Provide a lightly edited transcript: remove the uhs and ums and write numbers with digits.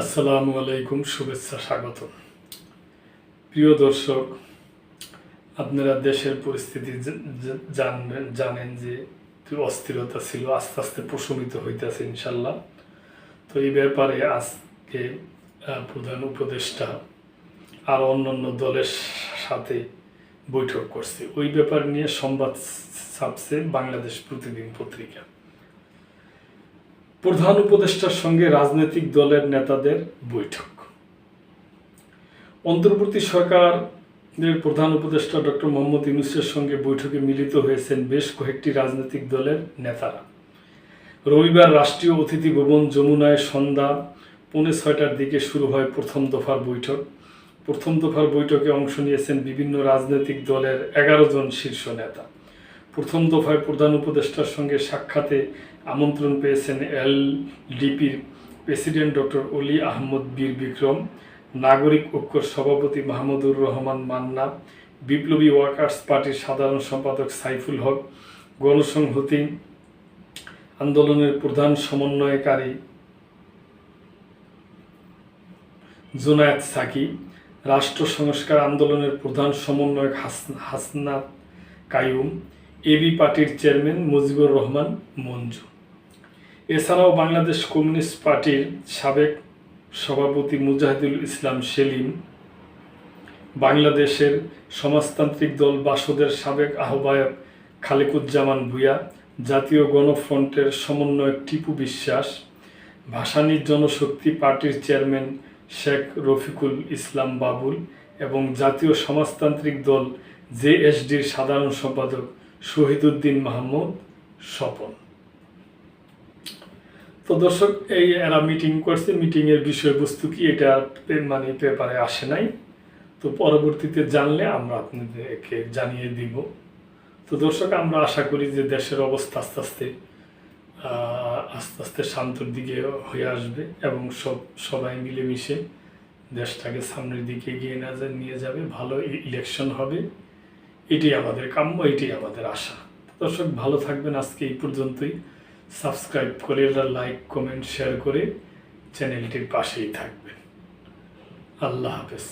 আসসালামু আলাইকুম, শুভেচ্ছা, স্বাগত। প্রিয় দর্শক, আপনারা দেশের পরিস্থিতি জানেন যে অস্থিরতা ছিল, আস্তে আস্তে প্রশমিত হইতেছে ইনশাল্লাহ। তো এই ব্যাপারে আজকে প্রধান উপদেষ্টা আর অন্যান্য দলের সাথে বৈঠক করছে। ওই ব্যাপার নিয়ে সংবাদ ছাপছে বাংলাদেশ প্রতিদিন পত্রিকা। প্রধান উপদেষ্টার সঙ্গে রাজনৈতিক দলের নেতাদের বৈঠক। অন্তর্বর্তী সরকারের প্রধান উপদেষ্টা ডক্টর মোহাম্মদ ইউনূসের সঙ্গে বৈঠকে মিলিত হয়েছেন বেশ কয়েকটি রাজনৈতিক দলের নেতারা। রবিবার রাষ্ট্রীয় অতিথি ভবন যমুনায় সন্ধ্যা 5:30টার দিকে শুরু হয় প্রথম দফার বৈঠক। প্রথম দফার বৈঠকে অংশ নিয়েছেন বিভিন্ন রাজনৈতিক দলের 11 জন শীর্ষ নেতা। প্রথম দফায় প্রধান উপদেষ্টার সঙ্গে সাক্ষাতে আমন্ত্রণ পেয়েছেন এলডিপির প্রেসিডেন্ট ডক্টর অলি আহমদ বীর বিক্রম, নাগরিক ঐক্যর সভাপতি মাহমুদুর রহমান মান্না, বিপ্লবী ওয়ার্কার্স পার্টির সাধারণ সম্পাদক সাইফুল হক, গণসংহতি আন্দোলনের প্রধান সমন্বয়কারী জোনায়েদ সাকি, রাষ্ট্র সংস্কার আন্দোলনের প্রধান সমন্বয়ক হাসনাত কাইয়ুম, এবি পার্টির চেয়ারম্যান মুজিবুর রহমান মঞ্জু। এছাড়াও বাংলাদেশ কমিউনিস্ট পার্টির সাবেক সভাপতি মুজাহিদুল ইসলাম সেলিম, বাংলাদেশের সমাজতান্ত্রিক দল বাসদের সাবেক আহ্বায়ক খালেকুজ্জামান ভূঁইয়া, জাতীয় গণফ্রন্টের সমন্বয়ক টিপু বিশ্বাস, ভাসানী জনশক্তি পার্টির চেয়ারম্যান শেখ রফিকুল ইসলাম বাবুল এবং জাতীয় সমাজতান্ত্রিক দল জেএসডির সাধারণ সম্পাদক শহীদুদ্দিন মাহমুদ স্বপন। তো দর্শক, এরা মিটিং করছে। মিটিংয়ের বিষয়বস্তু কি এটা পেপারে আসে নাই, তো পরবর্তীতে জানলে আমরা আপনাদেরকে জানিয়ে দিব। তো দর্শক, আমরা আশা করি যে দেশের অবস্থা আস্তে আস্তে শান্তর দিকে হয়ে আসবে এবং সবাই মিলেমিশে দেশটাকে সামনের দিকে এগিয়ে নিয়ে যাবে। ভালো ইলেকশন হবে, এটাই আমাদের কাম্য, এটাই আমাদের আশা। দর্শক, ভালো থাকবেন। আজকে এই পর্যন্তই। সাবস্ক্রাইব করে, লাইক, কমেন্ট, শেয়ার করে চ্যানেলটির পাশেই থাকবেন। আল্লাহ হাফেজ।